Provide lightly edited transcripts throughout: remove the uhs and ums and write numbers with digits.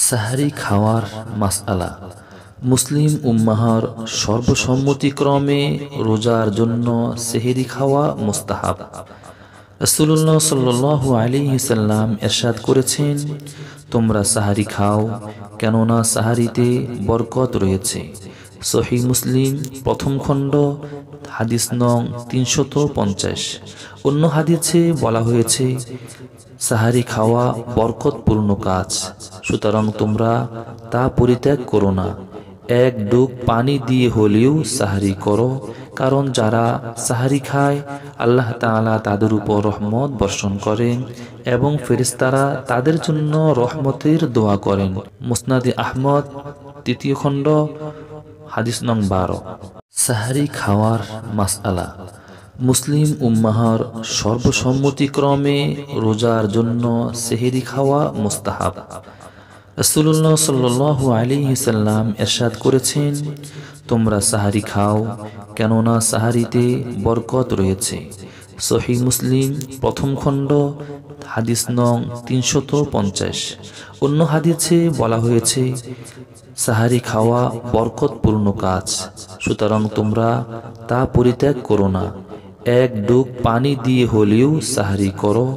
সাহারি খাওয়ার মাসআলা। মুসলিম উম্মাহর সর্বসম্মতিক্রমে রোজার জন্য সেহরি খাওয়া মুস্তাহাব। রাসূলুল্লাহ সাল্লাল্লাহু আলাইহি সাল্লাম ইরশাদ করেছেন, তোমরা সাহারি খাও, কেননা সাহারিতে বরকত রয়েছে। সহিহ মুসলিম প্রথম খণ্ড হাদিস নং 350। অন্য হাদিসে বলা হয়েছে, সাহারি খাওয়া বরকতপূর্ণ কাজ, সুতরাং তোমরা তা পরিত্যাগ করো না। এক ডুব পানি দিয়ে হলেও সাহারি করো, কারণ যারা সাহারি খায় আল্লাহ তাআলা তাদের উপর রহমত বর্ষণ করেন এবং ফেরেশতারা তাদের জন্য রহমতের দোয়া করেন। মুসনাদে আহমদ তৃতীয় খণ্ড হাদিস নং 12। সাহারি খাওয়ার মাসআলা। মুসলিম উম্মাহর সর্বসম্মতিক্রমে রোজার জন্য সেহরি খাওয়া মুস্তাহাব। রাসূলুল্লাহ সাল্লাল্লাহু আলাইহি সাল্লাম ইরশাদ করেছেন, তোমরা সাহারি খাও, কেননা সাহারিতে বরকত রয়েছে। সহিহ মুসলিম প্রথম খণ্ড হাদিস নং 350। অন্য হাদিসে বলা হয়েছে, সাহারি খাওয়া বরকতপূর্ণ কাজ, সুতরাং তোমরা তা পরিত্যাগ করো না। এক ডুব পানি দিয়ে হলেও সাহারি করো,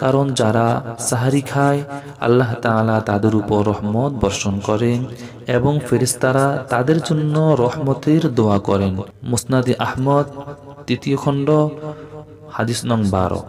কারণ যারা সাহারি খায় আল্লাহ তাআলা তাদের উপর রহমত বর্ষণ করেন এবং ফেরেশতারা তাদের জন্য রহমতের দোয়া করেন। মুসনাদে আহমদ তৃতীয় খণ্ড হাদিস নং 12।